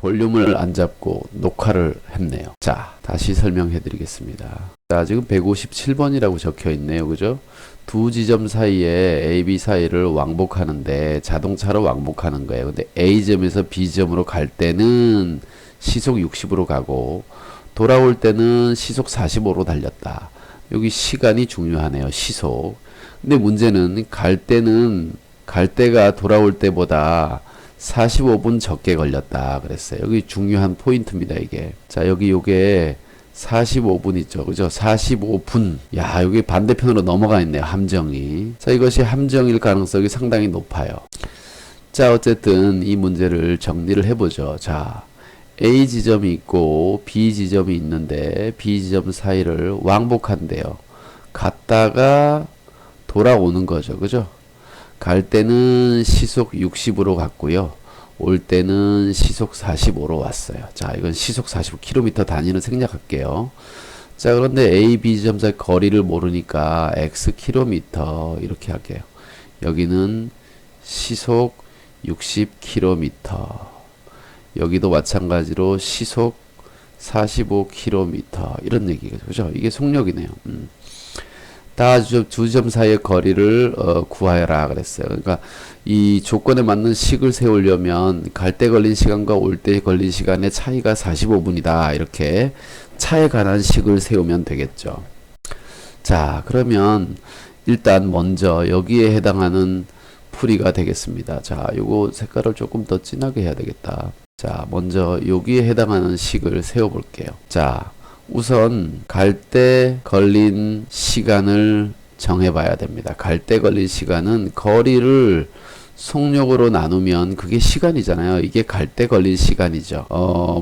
볼륨을 안 잡고 녹화를 했네요. 자, 다시 설명해 드리겠습니다. 자, 지금 157번이라고 적혀 있네요. 그죠? 두 지점 사이에 A, B 사이를 왕복하는데 자동차로 왕복하는 거예요. 근데 A점에서 B점으로 갈 때는 시속 60으로 가고 돌아올 때는 시속 45로 달렸다. 여기 시간이 중요하네요. 시속. 근데 문제는 갈 때가 돌아올 때보다 45분 적게 걸렸다 그랬어요. 여기 중요한 포인트입니다, 이게. 자, 여기 요게 45분 있죠. 그죠? 45분. 야, 여기 반대편으로 넘어가 있네요. 함정이. 자, 이것이 함정일 가능성이 상당히 높아요. 자, 어쨌든 이 문제를 정리를 해보죠. 자, A 지점이 있고 B 지점이 있는데 B 지점 사이를 왕복한대요. 갔다가 돌아오는 거죠. 그죠? 갈 때는 시속 60으로 갔고요. 올 때는 시속 45로 왔어요. 자, 이건 시속 45km 단위는 생략할게요. 자, 그런데 A, B 지점 사이 거리를 모르니까 x km 이렇게 할게요. 여기는 시속 60km. 여기도 마찬가지로 시속 45km 이런 얘기겠죠. 그죠? 이게 속력이네요. 다 두 점 사이의 거리를 구하여라 그랬어요. 그러니까 이 조건에 맞는 식을 세우려면 갈 때 걸린 시간과 올 때 걸린 시간의 차이가 45분이다. 이렇게 차에 관한 식을 세우면 되겠죠. 자, 그러면 일단 먼저 여기에 해당하는 풀이가 되겠습니다. 자, 요거 색깔을 조금 더 진하게 해야 되겠다. 자, 먼저 여기에 해당하는 식을 세워 볼게요. 자, 우선 갈 때 걸린 시간을 정해봐야 됩니다. 갈 때 걸린 시간은 거리를 속력으로 나누면 그게 시간이잖아요. 이게 갈 때 걸린 시간이죠.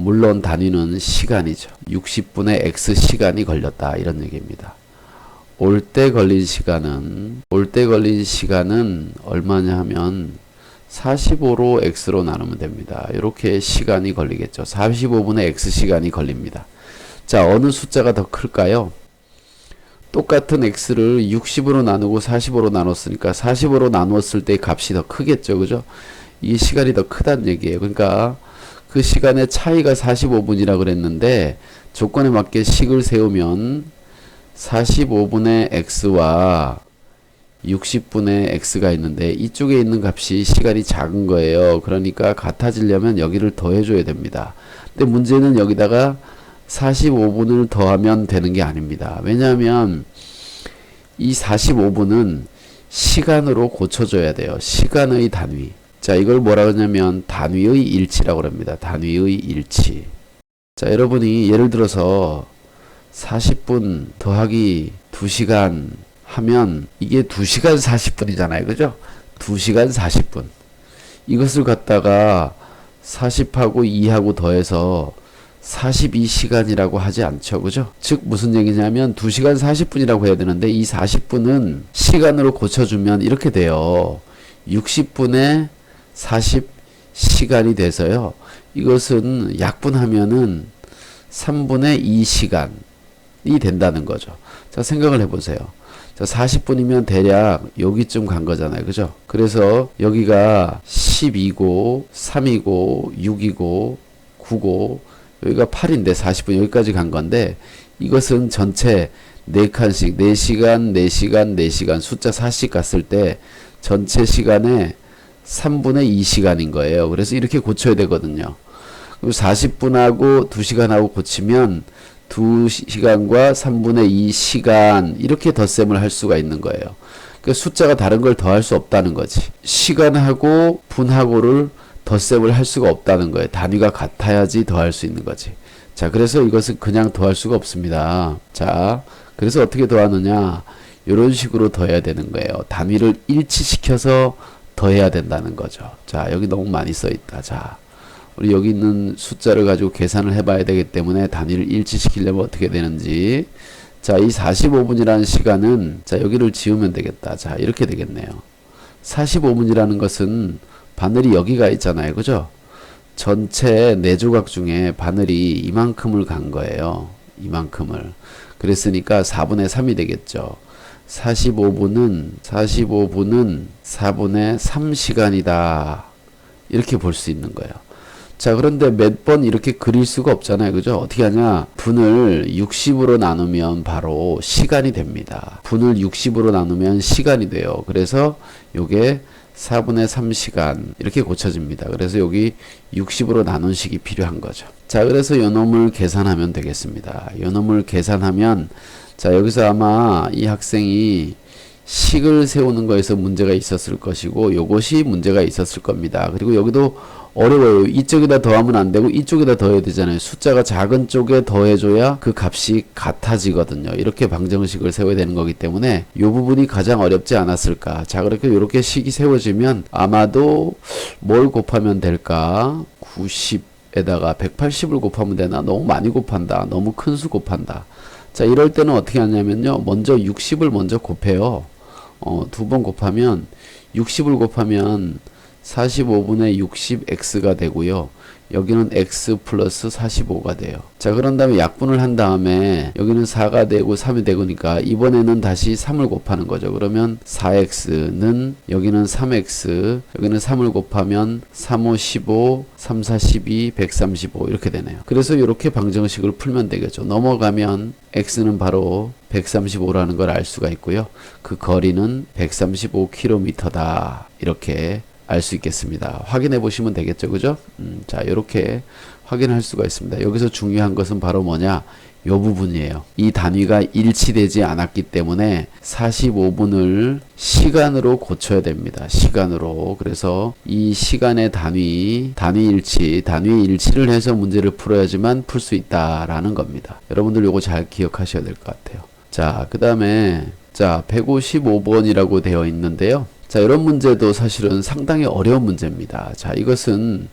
물론 단위는 시간이죠. 60분의 X 시간이 걸렸다. 이런 얘기입니다. 올 때 걸린 시간은 얼마냐 하면 45로 X로 나누면 됩니다. 이렇게 시간이 걸리겠죠. 45분의 X 시간이 걸립니다. 자, 어느 숫자가 더 클까요? 똑같은 x를 60으로 나누고 45로 나눴으니까 45로 나누었을 때 값이 더 크겠죠. 그죠? 이 시간이 더 크다는 얘기예요. 그러니까 그 시간의 차이가 45분이라 그랬는데 조건에 맞게 식을 세우면 45분의 x와 60분의 x가 있는데 이쪽에 있는 값이 시간이 작은 거예요. 그러니까 같아지려면 여기를 더해줘야 됩니다. 근데 문제는 여기다가 45분을 더하면 되는 게 아닙니다. 왜냐하면 이 45분은 시간으로 고쳐줘야 돼요. 시간의 단위. 자, 이걸 뭐라 그러냐면 단위의 일치라고 합니다. 단위의 일치. 자, 여러분이 예를 들어서 40분 더하기 2시간 하면 이게 2시간 40분이잖아요. 그죠? 2시간 40분. 이것을 갖다가 40하고 2하고 더해서 42시간이라고 하지 않죠. 그죠? 즉 무슨 얘기냐면 2시간 40분이라고 해야 되는데 이 40분은 시간으로 고쳐주면 이렇게 돼요. 60분의 40시간이 돼서요. 이것은 약분하면은 3분의 2시간이 된다는 거죠. 자, 생각을 해보세요. 자, 40분이면 대략 여기쯤 간 거잖아요. 그죠? 그래서 여기가 10이고 3이고 6이고 9고 여기가 8인데 40분 여기까지 간 건데 이것은 전체 4칸씩 4시간 4시간 4시간 숫자 4씩 갔을 때 전체 시간의 3분의 2시간인 거예요. 그래서 이렇게 고쳐야 되거든요. 그럼 40분하고 2시간하고 고치면 2시간과 3분의 2시간 이렇게 덧셈을 할 수가 있는 거예요. 그러니까 숫자가 다른 걸 더할 수 없다는 거지. 시간하고 분하고를 덧셈을 할 수가 없다는 거예요. 단위가 같아야지 더할 수 있는 거지. 자, 그래서 이것은 그냥 더할 수가 없습니다. 자, 그래서 어떻게 더하느냐? 이런 식으로 더해야 되는 거예요. 단위를 일치시켜서 더해야 된다는 거죠. 자, 여기 너무 많이 써 있다. 자, 우리 여기 있는 숫자를 가지고 계산을 해봐야 되기 때문에 단위를 일치시키려면 어떻게 되는지. 자, 이 45분이라는 시간은 자, 여기를 지우면 되겠다. 자, 이렇게 되겠네요. 45분이라는 것은 바늘이 여기가 있잖아요. 그죠? 전체 4조각 중에 바늘이 이만큼을 간 거예요. 이만큼을. 그랬으니까 4분의 3이 되겠죠. 45분은 4분의 3시간이다. 이렇게 볼 수 있는 거예요. 자, 그런데 몇 번 이렇게 그릴 수가 없잖아요. 그죠? 어떻게 하냐? 분을 60으로 나누면 바로 시간이 됩니다. 분을 60으로 나누면 시간이 돼요. 그래서 요게 4분의 3시간 이렇게 고쳐집니다. 그래서 여기 60으로 나눈 식이 필요한 거죠. 자, 그래서 요 놈을 계산하면 되겠습니다. 요 놈을 계산하면 자, 여기서 아마 이 학생이 식을 세우는 거에서 문제가 있었을 것이고 요것이 문제가 있었을 겁니다. 그리고 여기도 어려워요. 이쪽에다 더하면 안 되고 이쪽에다 더해야 되잖아요. 숫자가 작은 쪽에 더해줘야 그 값이 같아지거든요. 이렇게 방정식을 세워야 되는 거기 때문에 이 부분이 가장 어렵지 않았을까. 자, 그렇게 이렇게 식이 세워지면 아마도 뭘 곱하면 될까? 90에다가 180을 곱하면 되나? 너무 많이 곱한다. 너무 큰 수 곱한다. 자, 이럴 때는 어떻게 하냐면요. 먼저 60을 먼저 곱해요. 두 번 곱하면 60을 곱하면 45분의 60x가 되고요. 여기는 x 플러스 45가 돼요. 자, 그런 다음에 약분을 한 다음에 여기는 4가 되고 3이 되니까 이번에는 다시 3을 곱하는 거죠. 그러면 4x는 여기는 3x, 여기는 3을 곱하면 3, 5, 15, 3, 4, 12, 135 이렇게 되네요. 그래서 이렇게 방정식을 풀면 되겠죠. 넘어가면 x는 바로 135라는 걸 알 수가 있고요. 그 거리는 135km다. 이렇게 알 수 있겠습니다. 확인해 보시면 되겠죠. 그죠? 자, 이렇게 확인할 수가 있습니다. 여기서 중요한 것은 바로 뭐냐? 요 부분이에요. 이 단위가 일치되지 않았기 때문에 45분을 시간으로 고쳐야 됩니다. 시간으로. 그래서 이 시간의 단위 일치를 해서 문제를 풀어야지만 풀 수 있다라는 겁니다. 여러분들 요거 잘 기억하셔야 될 것 같아요. 자, 그 다음에 자, 155번이라고 되어 있는데요. 자, 이런 문제도 사실은 상당히 어려운 문제입니다. 자, 이것은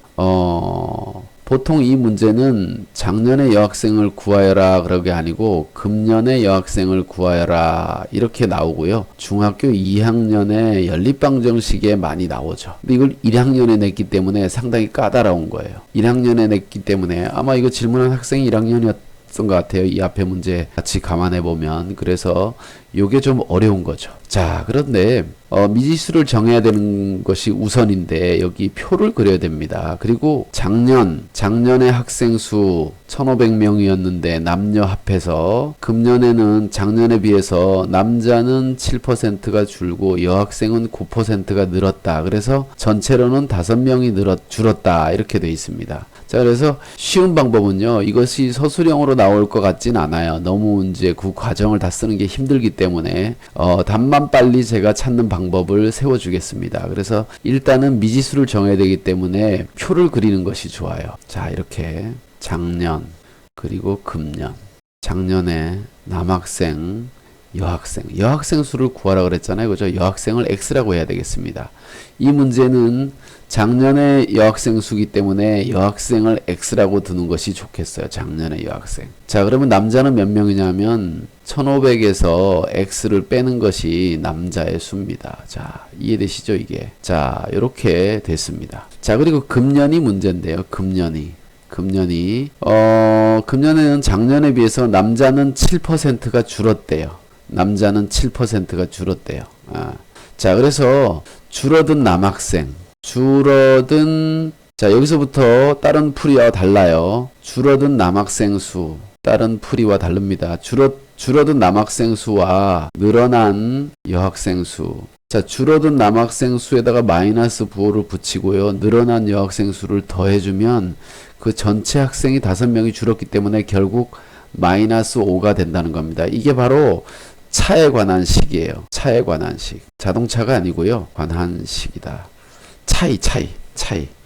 보통 이 문제는 작년의 여학생을 구하여라 그런 게 아니고 금년의 여학생을 구하여라 이렇게 나오고요. 중학교 2학년의 연립방정식에 많이 나오죠. 근데 이걸 1학년에 냈기 때문에 상당히 까다로운 거예요. 1학년에 냈기 때문에 아마 이거 질문한 학생이 1학년이었던 것 같아요. 이 앞에 문제 같이 감안해 보면. 그래서 요게 좀 어려운 거죠. 자, 그런데 미지수를 정해야 되는 것이 우선인데 여기 표를 그려야 됩니다. 그리고 작년에 학생 수 1500명이었는데 남녀 합해서 금년에는 작년에 비해서 남자는 7%가 줄고 여학생은 9%가 늘었다. 그래서 전체로는 5명이 줄었다. 이렇게 돼 있습니다. 자, 그래서 쉬운 방법은요. 이것이 서술형으로 나올 것 같진 않아요. 너무 이제 그 과정을 다 쓰는 게 힘들기 때문에 답만 빨리 제가 찾는 방법을 세워주겠습니다. 그래서 일단은 미지수를 정해야 되기 때문에 표를 그리는 것이 좋아요. 자, 이렇게 작년 그리고 금년, 작년에 남학생, 여학생 수를 구하라 그랬잖아요. 그죠? 여학생을 x라고 해야 되겠습니다. 이 문제는 작년의 여학생 수기 때문에 여학생을 x라고 두는 것이 좋겠어요. 작년의 여학생. 자, 그러면 남자는 몇 명이냐면 1500에서 x를 빼는 것이 남자의 수입니다. 자, 이해되시죠? 이게. 자, 이렇게 됐습니다. 자, 그리고 금년이 문제인데요. 금년에는 작년에 비해서 남자는 7%가 줄었대요. 자, 그래서 줄어든 남학생, 자, 여기서부터 다른 풀이와 달라요. 줄어든 남학생 수, 다른 풀이와 다릅니다. 줄어든 남학생 수와 늘어난 여학생 수. 자, 줄어든 남학생 수에다가 마이너스 부호를 붙이고요. 늘어난 여학생 수를 더해주면 그 전체 학생이 5명이 줄었기 때문에 결국 마이너스 5가 된다는 겁니다. 이게 바로 차에 관한 식이에요. 차에 관한 식. 자동차가 아니고요. 관한 식이다. 차이.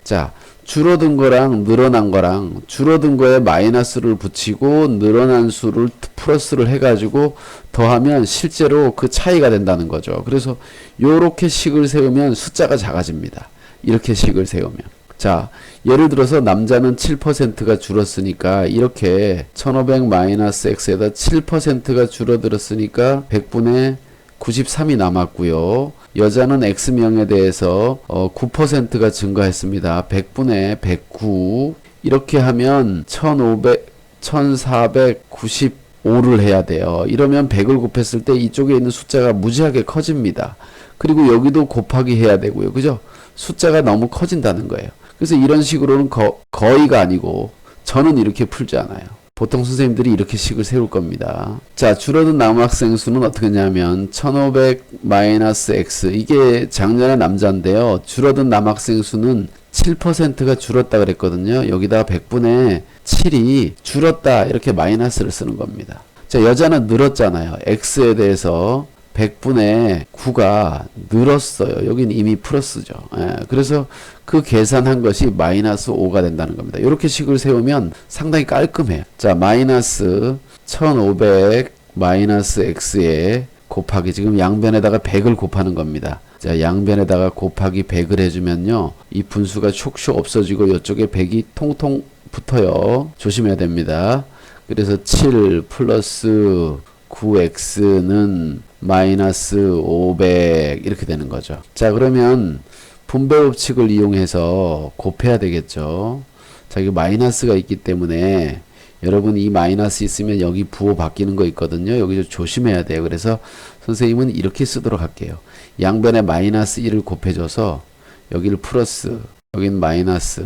자, 줄어든 거랑 늘어난 거랑 줄어든 거에 마이너스를 붙이고 늘어난 수를 플러스를 해가지고 더하면 실제로 그 차이가 된다는 거죠. 그래서 요렇게 식을 세우면 숫자가 작아집니다. 이렇게 식을 세우면. 자, 예를 들어서 남자는 7%가 줄었으니까 이렇게 1500 마이너스 x에다 7%가 줄어들었으니까 100분의 93이 남았고요. 여자는 x명에 대해서 9%가 증가했습니다. 100분의 109 이렇게 하면 1495를 해야 돼요. 이러면 100을 곱했을 때 이쪽에 있는 숫자가 무지하게 커집니다. 그리고 여기도 곱하기 해야 되고요. 그죠? 숫자가 너무 커진다는 거예요. 그래서 이런 식으로는 거의가 아니고 저는 이렇게 풀지 않아요. 보통 선생님들이 이렇게 식을 세울 겁니다. 자, 줄어든 남학생 수는 어떻게 했냐면 1500 마이너스 x, 이게 작년의 남자인데요. 줄어든 남학생 수는 7%가 줄었다 그랬거든요. 여기다가 100분의 7이 줄었다 이렇게 마이너스를 쓰는 겁니다. 자, 여자는 늘었잖아요. x에 대해서 100분의 9가 늘었어요. 여긴 이미 플러스죠. 예, 그래서 그 계산한 것이 마이너스 5가 된다는 겁니다. 이렇게 식을 세우면 상당히 깔끔해요. 자, 마이너스 1500 마이너스 x에 곱하기, 지금 양변에다가 100을 곱하는 겁니다. 자, 양변에다가 곱하기 100을 해주면요, 이 분수가 슉슉 없어지고 이쪽에 100이 통통 붙어요. 조심해야 됩니다. 그래서 7 플러스 9x는 마이너스 500 이렇게 되는 거죠. 자, 그러면 분배 법칙을 이용해서 곱해야 되겠죠. 자, 이거 마이너스가 있기 때문에 여러분 이 마이너스 있으면 여기 부호 바뀌는 거 있거든요. 여기 좀 조심해야 돼요. 그래서 선생님은 이렇게 쓰도록 할게요. 양변에 마이너스 1을 곱해줘서 여기를 플러스, 여긴 마이너스,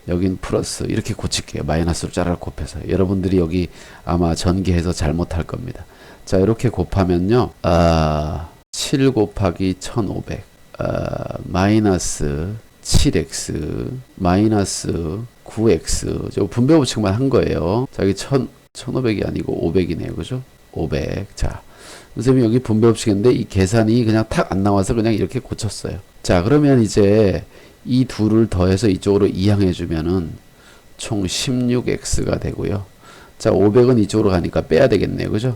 여긴 플러스 이렇게 고칠게요. 마이너스로 짜라를 곱해서. 여러분들이 여기 아마 전개해서 잘못할 겁니다. 자, 이렇게 곱하면요, 7 곱하기 1500 마이너스 7x 마이너스 9x, 저 분배 법칙만 한 거예요. 자, 여기 1500이 아니고 500이네요. 그죠? 500. 자, 선생님이 여기 분배 법칙인데 이 계산이 그냥 탁 안 나와서 그냥 이렇게 고쳤어요. 자, 그러면 이제 이 둘을 더해서 이쪽으로 이항해 주면은 총 16x가 되고요. 자, 500은 이쪽으로 가니까 빼야 되겠네요. 그죠?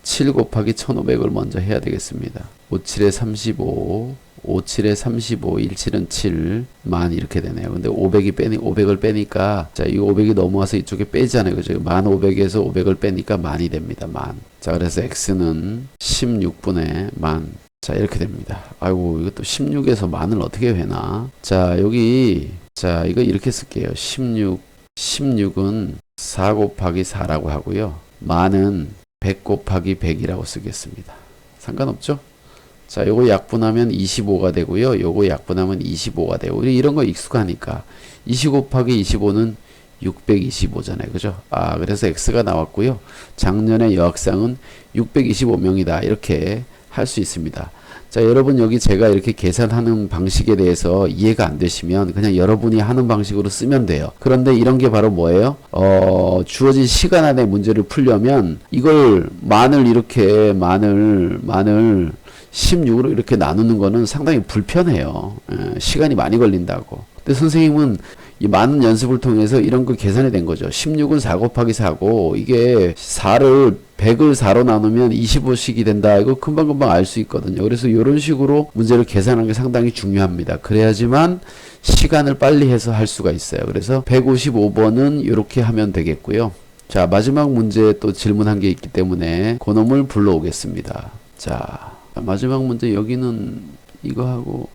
7 곱하기 1500을 먼저 해야 되겠습니다. 5, 7에 35, 5, 7에 35, 17은 7, 만 이렇게 되네요. 근데 500을 빼니까, 자, 이 500이 넘어와서 이쪽에 빼잖아요. 그죠? 1500에서 500을 빼니까 만이 됩니다. 만. 자, 그래서 x는 16분의 만. 자, 이렇게 됩니다. 아이고, 이것도 16에서 만을 어떻게 회나? 자, 여기, 자, 이거 이렇게 쓸게요. 16은 4 곱하기 4라고 하고요. 만은 100 곱하기 100이라고 쓰겠습니다. 상관없죠? 자, 요거 약분하면 25가 되고요. 요거 약분하면 25가 되고, 우리 이런 거 익숙하니까 20 곱하기 25는 625잖아요. 그죠? 그래서 x가 나왔고요. 작년의 여학생은 625명이다. 이렇게 할 수 있습니다. 자, 여러분 여기 제가 이렇게 계산하는 방식에 대해서 이해가 안 되시면 그냥 여러분이 하는 방식으로 쓰면 돼요. 그런데 이런 게 바로 뭐예요? 주어진 시간 안에 문제를 풀려면 이걸 만을 16으로 이렇게 나누는 거는 상당히 불편해요. 시간이 많이 걸린다고. 근데 선생님은 이 많은 연습을 통해서 이런 거 계산이 된 거죠. 16은 4 곱하기 4고, 이게 100을 4로 나누면 25씩이 된다. 이거 금방금방 알 수 있거든요. 그래서 이런 식으로 문제를 계산하는 게 상당히 중요합니다. 그래야지만 시간을 빨리 해서 할 수가 있어요. 그래서 155번은 이렇게 하면 되겠고요. 자, 마지막 문제 또 질문한 게 있기 때문에 그놈을 불러오겠습니다. 자, 마지막 문제 여기는 이거 하고,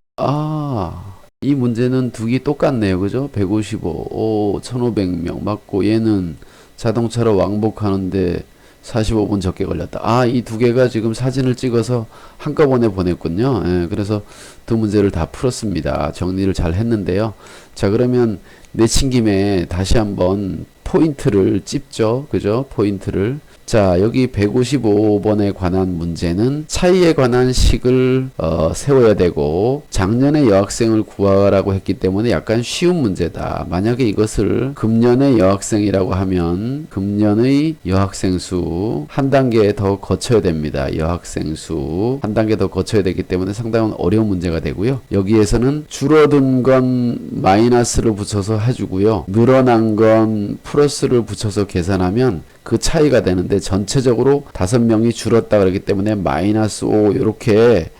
이 문제는 두 개 똑같네요. 그죠? 155, 1500명 맞고, 얘는 자동차로 왕복하는데 45분 적게 걸렸다. 이 두 개가 지금 사진을 찍어서 한꺼번에 보냈군요. 예, 그래서 두 문제를 다 풀었습니다. 정리를 잘 했는데요. 자, 그러면 내친 김에 다시 한번 포인트를 찝죠. 그죠? 포인트를. 자, 여기 155번에 관한 문제는 차이에 관한 식을 세워야 되고, 작년의 여학생을 구하라고 했기 때문에 약간 쉬운 문제다. 만약에 이것을 금년의 여학생이라고 하면 금년의 여학생 수 한 단계 더 거쳐야 됩니다. 여학생 수 한 단계 더 거쳐야 되기 때문에 상당히 어려운 문제가 되고요. 여기에서는 줄어든 건 마이너스를 붙여서 해주고요. 늘어난 건 플러스를 붙여서 계산하면 그 차이가 되는데, 전체적으로 5명이 줄었다 그러기 때문에 마이너스 5 요렇게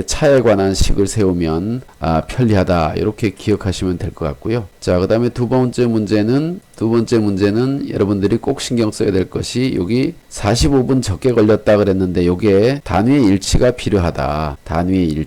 차에 관한 식을 세우면 편리하다, 이렇게 기억하시면 될 것 같고요. 자, 그 다음에 두 번째 문제는 여러분들이 꼭 신경 써야 될 것이, 여기 45분 적게 걸렸다 그랬는데 요게 단위의 일치가 필요하다. 단위의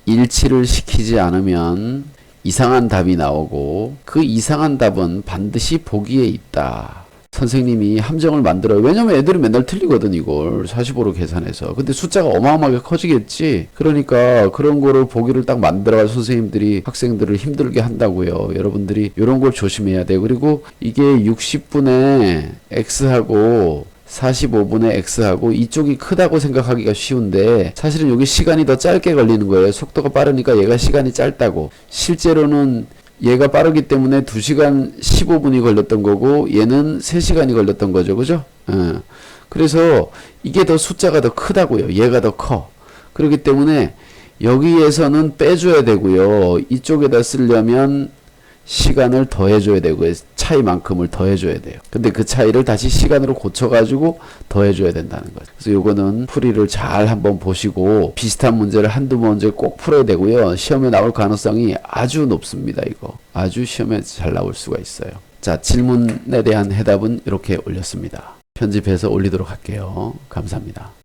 일치를 시키지 않으면 이상한 답이 나오고, 그 이상한 답은 반드시 보기에 있다. 선생님이 함정을 만들어요. 왜냐면 애들이 맨날 틀리거든, 이걸 45로 계산해서. 근데 숫자가 어마어마하게 커지겠지. 그러니까 그런 거를 보기를 딱 만들어야 선생님들이 학생들을 힘들게 한다고요. 여러분들이 이런 걸 조심해야 돼요. 그리고 이게 60분의 x하고 45분의 x하고 이쪽이 크다고 생각하기가 쉬운데 사실은 여기 시간이 더 짧게 걸리는 거예요. 속도가 빠르니까 얘가 시간이 짧다고. 실제로는 얘가 빠르기 때문에 2시간 15분이 걸렸던 거고 얘는 3시간이 걸렸던 거죠. 그죠? 그래서 이게 더 숫자가 더 크다고요. 얘가 더 커. 그렇기 때문에 여기에서는 빼줘야 되고요. 이쪽에다 쓰려면 시간을 더해줘야 되고요. 차이만큼을 더해줘야 돼요. 근데 그 차이를 다시 시간으로 고쳐가지고 더해줘야 된다는 거죠. 그래서 요거는 풀이를 잘 한번 보시고 비슷한 문제를 한두 문제 꼭 풀어야 되고요. 시험에 나올 가능성이 아주 높습니다. 이거 아주 시험에 잘 나올 수가 있어요. 자, 질문에 대한 해답은 이렇게 올렸습니다. 편집해서 올리도록 할게요. 감사합니다.